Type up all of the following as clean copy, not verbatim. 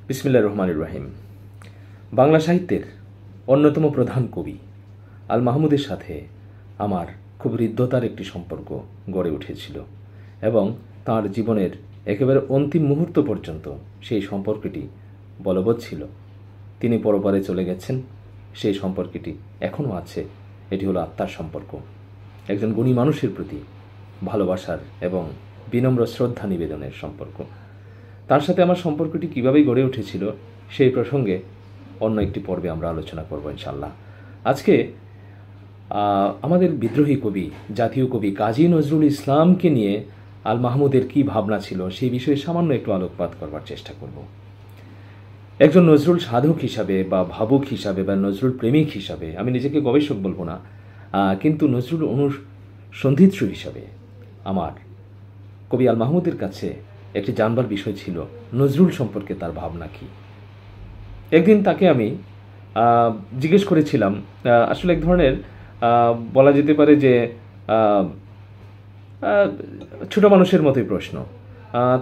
বিসমিল্লাহির রহমানির রহিম। বাংলা সাহিত্যের অন্যতম প্রধান কবি আল মাহমুদের সাথে আমার খুব হৃদ্যতার একটি সম্পর্ক গড়ে উঠেছিল এবং তাঁর জীবনের একেবারে অন্তিম মুহূর্ত পর্যন্ত সেই সম্পর্কটি বলবৎ ছিল। তিনি পরপারে চলে গেছেন, সেই সম্পর্কটি এখনও আছে। এটি হলো আত্মার সম্পর্ক, একজন গুণী মানুষের প্রতি ভালোবাসার এবং বিনম্র শ্রদ্ধা নিবেদনের সম্পর্ক। তার সাথে আমার সম্পর্কটি কীভাবে গড়ে উঠেছিল সেই প্রসঙ্গে অন্য একটি পর্বে আমরা আলোচনা করব ইনশাআল্লাহ। আজকে আমাদের বিদ্রোহী কবি, জাতীয় কবি কাজী নজরুল ইসলামকে নিয়ে আল মাহমুদের কী ভাবনা ছিল সেই বিষয়ে সামান্য একটু আলোকপাত করবার চেষ্টা করব। একজন নজরুল সাধক হিসাবে বা ভাবুক হিসাবে বা নজরুল প্রেমিক হিসাবে, আমি নিজেকে গবেষক বলবো না, কিন্তু নজরুল অনুসন্ধিৎসু হিসাবে আমার কবি আল মাহমুদের কাছে একটি জানবার বিষয় ছিল নজরুল সম্পর্কে তার ভাবনা কী। একদিন তাকে আমি জিজ্ঞেস করেছিলাম, আসলে এক ধরনের বলা যেতে পারে যে ছোট মানুষের মতোই প্রশ্ন।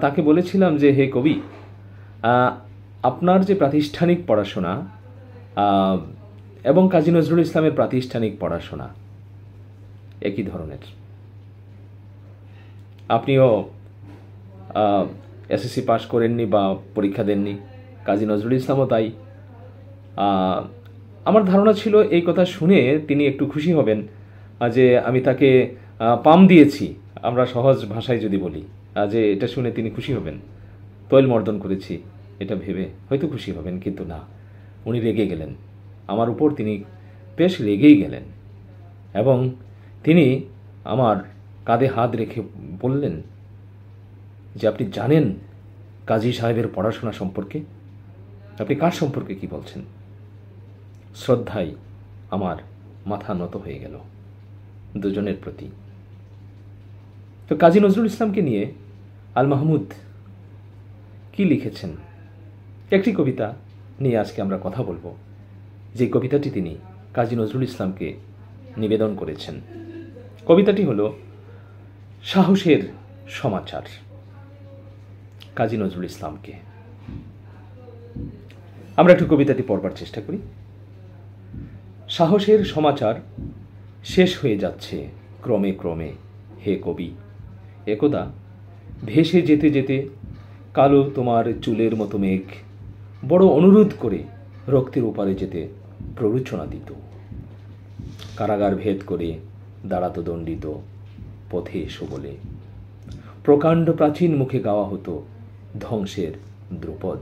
তাকে বলেছিলাম যে, হে কবি, আপনার যে প্রাতিষ্ঠানিক পড়াশোনা এবং কাজী নজরুল ইসলামের প্রাতিষ্ঠানিক পড়াশোনা একই ধরনের। আপনিও এসএসসি পাস করেননি বা পরীক্ষা দেননি, কাজী নজরুল ইসলামও তাই। আমার ধারণা ছিল এই কথা শুনে তিনি একটু খুশি হবেন যে আমি তাকে পাম দিয়েছি, আমরা সহজ ভাষায় যদি বলি, যে এটা শুনে তিনি খুশি হবেন, তৈল মর্দন করেছি এটা ভেবে হয়তো খুশি হবেন। কিন্তু না, উনি রেগে গেলেন আমার উপর, তিনি বেশ রেগেই গেলেন এবং তিনি আমার কাঁধে হাত রেখে বললেন যে, আপনি জানেন কাজী সাহেবের পড়াশোনা সম্পর্কে? আপনি কার সম্পর্কে কি বলছেন? শ্রদ্ধায় আমার মাথা নত হয়ে গেল দুজনের প্রতি। তো কাজী নজরুল ইসলামকে নিয়ে আল মাহমুদ কি লিখেছেন, একটি কবিতা নিয়ে আজকে আমরা কথা বলবো, যে কবিতাটি তিনি কাজী নজরুল ইসলামকে নিবেদন করেছেন। কবিতাটি হলো সাহসের সমাচার, কাজী নজরুল ইসলামকে। আমরা একটু কবিতাটি পড়বার চেষ্টা করি। সাহসের সমাচার শেষ হয়ে যাচ্ছে ক্রমে ক্রমে হে কবি, একদা ভেসে যেতে যেতে কালো তোমার চুলের মতো মেঘ বড় অনুরোধ করে রক্তের ওপারে যেতে প্ররোচনা দিত। কারাগার ভেদ করে দাঁড়াতো দণ্ডিত পথে এসো বলে, প্রকাণ্ড প্রাচীন মুখে গাওয়া হতো ধ্বংসের দ্রুপদ।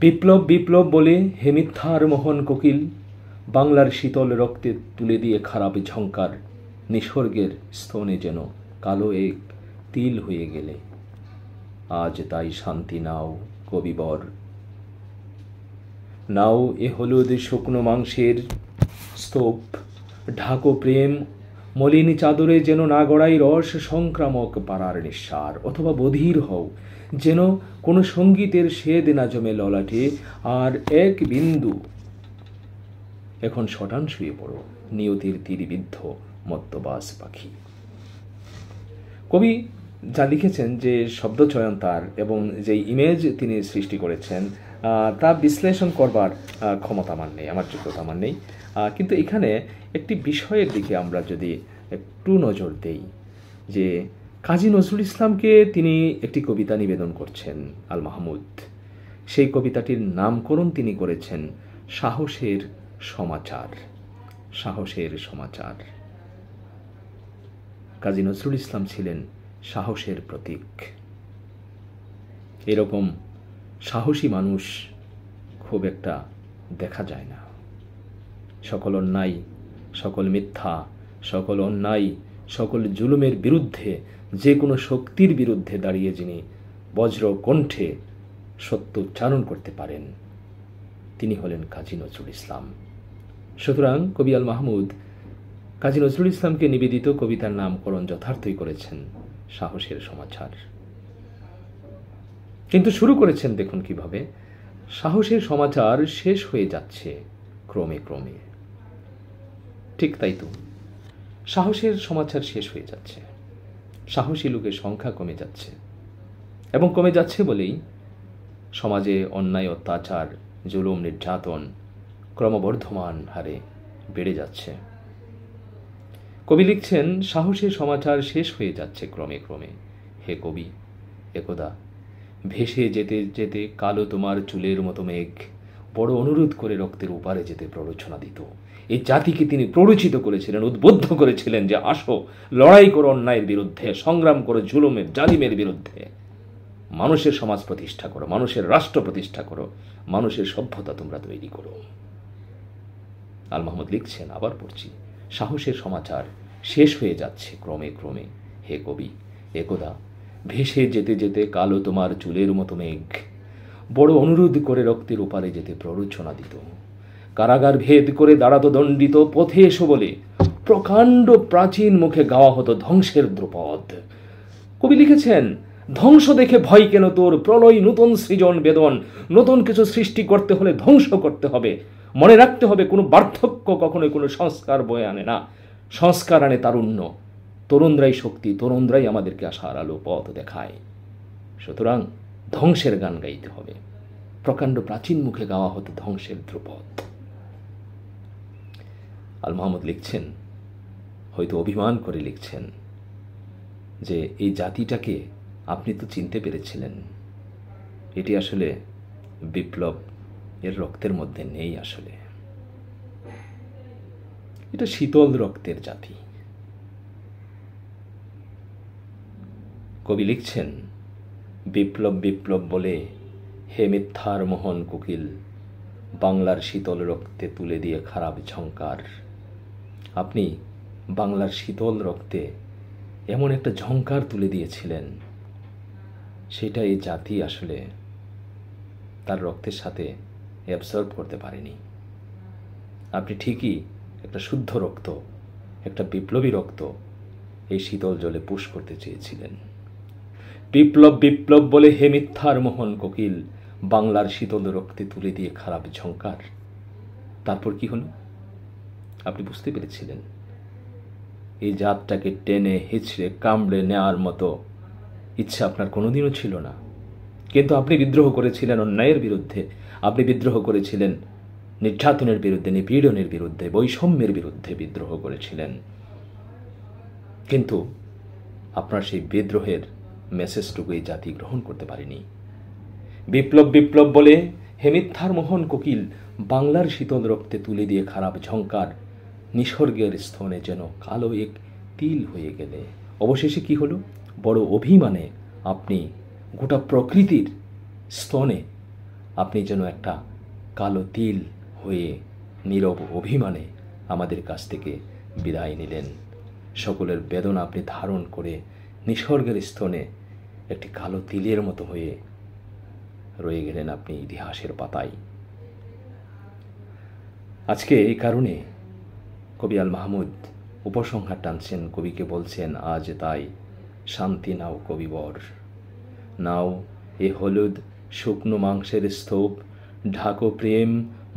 বিপ্লব বিপ্লব বলে হে মিথ্যার মোহন কোকিল, বাংলার শীতল রক্তে তুলে দিয়ে খারাপ ঝংকার নিসর্গের স্তনে যেন কালো এক তিল হয়ে গেলে। আজ তাই শান্তি নাও কবিবর, নাও এ হলুদ শুকনো মাংসের স্তূপ, ঢাকো প্রেম মলিন চাদরে যেন না গড়াই রস সংক্রামক পাড়ার নিঃসার। অথবা বধির হও যেন কোনো সঙ্গীতের সেদ না জমে ললাটে, আর এক বিন্দু এখন শটান শুয়ে পড়ো নিয়তির তীরবিদ্ধ মত্তবাস পাখি। কবি যা লিখেছেন, যে শব্দচয়ন তার এবং যে ইমেজ তিনি সৃষ্টি করেছেন, তা বিশ্লেষণ করবার ক্ষমতা আমার নেই, আমার যোগ্যতা আমার নেই। কিন্তু এখানে একটি বিষয়ের দিকে আমরা যদি একটু নজর দেই, যে কাজী নজরুল ইসলামকে তিনি একটি কবিতা নিবেদন করছেন আল মাহমুদ। সেই কবিতাটির নামকরণ তিনি করেছেন সাহসের সমাচার। সাহসের সমাচার। কাজী নজরুল ইসলাম ছিলেন সাহসের প্রতীক। এরকম সাহসী মানুষ খুব একটা দেখা যায় না। সকল অন্যায়, সকল মিথ্যা, সকল অন্যায়, সকল জুলুমের বিরুদ্ধে, যে কোনো শক্তির বিরুদ্ধে দাঁড়িয়ে যিনি বজ্র কণ্ঠে সত্য উচ্চারণ করতে পারেন, তিনি হলেন কাজী নজরুল ইসলাম। সুতরাং কবি আল মাহমুদ কাজী নজরুল ইসলামকে নিবেদিত কবিতার নামকরণ যথার্থই করেছেন সাহসের সমাচার। কিন্তু শুরু করেছেন দেখুন কিভাবে, সাহসের সমাচার শেষ হয়ে যাচ্ছে ক্রমে ক্রমে। ঠিক তাই তো, সাহসের সমাচার শেষ হয়ে যাচ্ছে, সাহসী লোকের সংখ্যা কমে যাচ্ছে, এবং কমে যাচ্ছে বলেই সমাজে অন্যায়, অত্যাচার, জুলুম, নির্যাতন ক্রমবর্ধমান হারে বেড়ে যাচ্ছে। কবি লিখছেন, সাহসের সমাচার শেষ হয়ে যাচ্ছে ক্রমে ক্রমে। হে কবি, একদা ভেসে যেতে যেতে কালো তোমার চুলের মতো মেঘ বড় অনুরোধ করে রক্তের উপারে যেতে প্ররোচনা দিত। এই জাতিকে তিনি প্ররোচিত করেছিলেন, উদ্বুদ্ধ করেছিলেন যে আসো, লড়াই করো অন্যায়ের বিরুদ্ধে, সংগ্রাম করো জুলুমের, জালিমের বিরুদ্ধে, মানুষের সমাজ প্রতিষ্ঠা করো, মানুষের রাষ্ট্র প্রতিষ্ঠা করো, মানুষের সভ্যতা তোমরা তৈরি করো। আল মাহমুদ লিখছেন, আবার পড়ছি, সাহসের সমাচার শেষ হয়ে যাচ্ছে ক্রমে ক্রমে। হে কবি, একদা ভেসে যেতে যেতে কালো তোমার চুলের মতো মেঘ বড় অনুরোধ করে রক্তের ওপারে যেতে প্ররোচনা দিত। কারাগার ভেদ করে দাঁড়াতো দণ্ডিত, পথে এসো বলে প্রকাণ্ড প্রাচীন মুখে গাওয়া হতো ধ্বংসের দ্রুপদ। কবি লিখেছেন, ধ্বংস দেখে ভয় কেন তোর, প্রলয় নতুন সৃজন বেদন, নতুন কিছু সৃষ্টি করতে হলে ধ্বংস করতে হবে। মনে রাখতে হবে, কোনো বার্ধক্য কখনোই কোনো সংস্কার বয়ে আনে না, সংস্কার আনে তারুণ্য। তরুণরাই শক্তি, তরুণরাই আমাদেরকে আশার আলো পথ দেখায়। সুতরাং ধ্বংসের গান গাইতে হবে। প্রকাণ্ড প্রাচীন মুখে গাওয়া হতো ধ্বংসের ধ্রুপদ। আল মাহমুদ লিখছেন, হয়তো অভিমান করে লিখছেন, যে এই জাতিটাকে আপনি তো চিনতে পেরেছিলেন, এটি আসলে বিপ্লব এর রক্তের মধ্যে নেই। আসলে এটা শীতল রক্তের জাতি। কবি লিখছেন, বিপ্লব বিপ্লব বলে হে মিথ্যার মোহন কোকিল, বাংলার শীতল রক্তে তুলে দিয়ে খারাপ ঝংকার। আপনি বাংলার শীতল রক্তে এমন একটা ঝংকার তুলে দিয়েছিলেন, সেটা এই জাতি আসলে তার রক্তের সাথে অ্যাবসর্ব করতে পারেনি। আপনি ঠিকই একটা শুদ্ধ রক্ত, একটা বিপ্লবী রক্ত এই শীতল জলে পুশ করতে চেয়েছিলেন। বিপ্লব বিপ্লব বলে হে মিথ্যার মোহন কোকিল, বাংলার শীতল রক্তে তুলে দিয়ে খারাপ ঝংকার। তারপর কি হলো? আপনি বুঝতে পেরেছিলেন এই জাতটাকে টেনে হিচড়ে কামড়ে নেওয়ার মতো ইচ্ছা আপনার কোনোদিনও ছিল না। কিন্তু আপনি বিদ্রোহ করেছিলেন অন্যায়ের বিরুদ্ধে, আপনি বিদ্রোহ করেছিলেন নির্যাতনের বিরুদ্ধে, নিপীড়নের বিরুদ্ধে, বৈষম্যের বিরুদ্ধে বিদ্রোহ করেছিলেন। কিন্তু আপনার সেই বিদ্রোহের মেসেজটুকু এই জাতি গ্রহণ করতে পারেনি। বিপ্লব বিপ্লব বলে হে মিথ্যার মোহন কোকিল, বাংলার শীতল রক্তে তুলে দিয়ে খারাপ ঝংকার, নিসর্গের স্তনে যেন কালো এক তিল হয়ে গেলে। অবশেষে কি হলো? বড় অভিমানে আপনি গোটা প্রকৃতির স্তনে আপনি যেন একটা কালো তিল হয়ে নীরব অভিমানে আমাদের কাছ থেকে বিদায় নিলেন। সকলের বেদনা আপনি ধারণ করে নিসর্গের স্তনে একটি কালো তিলের মতো হয়ে রয়ে গেলেন আপনি ইতিহাসের পাতায়। আজকে এই কারণে কবি আল মাহমুদ উপসংহার টানছেন, কবিকে বলছেন, আজ তাই শান্তি নাও কবিবর, নাও এ হলুদ শুকনো মাংসের স্তূপ, ঢাকো প্রেম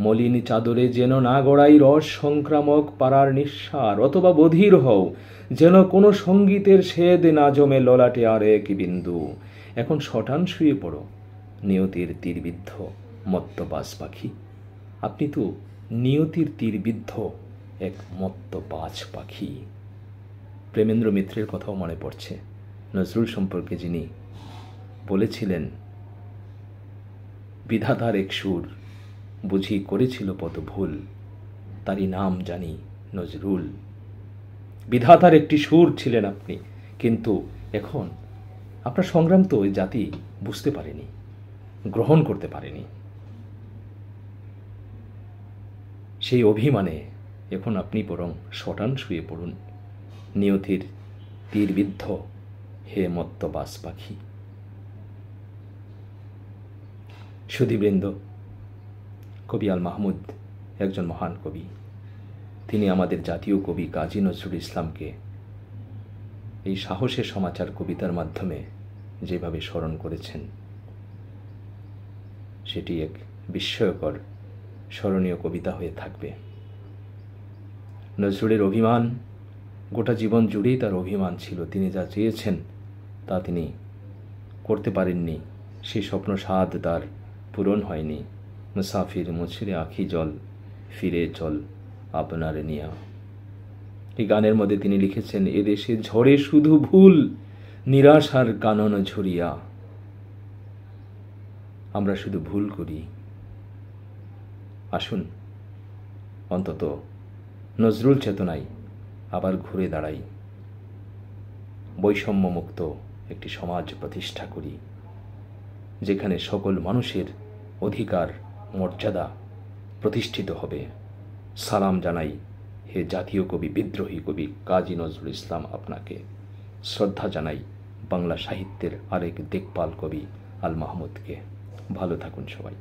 মলিন চাদরে, যেন না গড়াই রস সংক্রামক পাড়ার নিঃসার, অথবা বধির হও যেন কোনো সঙ্গীতের সেদ না জমে ললাটে আর এক বিন্দু। এখন শটান শুয়ে পড়ো নিয়তির তীরবিদ্ধ মত্তবাজ পাখি। আপনি তো নিয়তির তীরবিদ্ধ এক মত্তবাজ পাখি। প্রেমেন্দ্র মিত্রের কথাও মনে পড়ছে, নজরুল সম্পর্কে যিনি বলেছিলেন, বিধাতার এক সুর বুঝি করেছিল কত ভুল, তারই নাম জানি নজরুল। বিধাতার একটি সুর ছিলেন আপনি, কিন্তু এখন আপনার সংগ্রাম তো ওই জাতি বুঝতে পারেনি, গ্রহণ করতে পারেনি। সেই অভিমানে এখন আপনি বরং শটান শুয়ে পড়ুন নিয়তির তীরবিদ্ধ হে মত্তবাজ পাখি। সুধীবৃন্দ, কবি আল মাহমুদ একজন মহান কবি। তিনি আমাদের জাতীয় কবি কাজী নজরুল ইসলামকে এই সাহসের সমাচার কবিতার মাধ্যমে যেভাবে স্মরণ করেছেন, সেটি এক বিস্ময়কর স্মরণীয় কবিতা হয়ে থাকবে। নজরুলের অভিমান গোটা জীবন জুড়েই তার অভিমান ছিল। তিনি যা চেয়েছেন তা তিনি করতে পারেননি। সেই স্বপ্ন সাধ তার পূরণ হয়নি। মুসাফির মুছরে আখি জল, ফিরে চল আপনার নিয়া। এই গানের মধ্যে তিনি লিখেছেন, এদেশে ঝড়ে শুধু ভুল, নিরাশার কানন ঝরিয়া। আমরা শুধু ভুল করি। আসুন অন্তত নজরুল চেতনায় আবার ঘুরে দাঁড়াই, বৈষম্যমুক্ত একটি সমাজ প্রতিষ্ঠা করি, যেখানে সকল মানুষের অধিকার মর্যাদা প্রতিষ্ঠিত হবে। সালাম জানাই হে জাতীয় কবি, বিদ্রোহী কবি কাজী নজরুল ইসলাম আপনাকে। শ্রদ্ধা জানাই বাংলা সাহিত্যের আরেক দেখভাল কবি আল মাহমুদকে। ভালো থাকুন সবাই।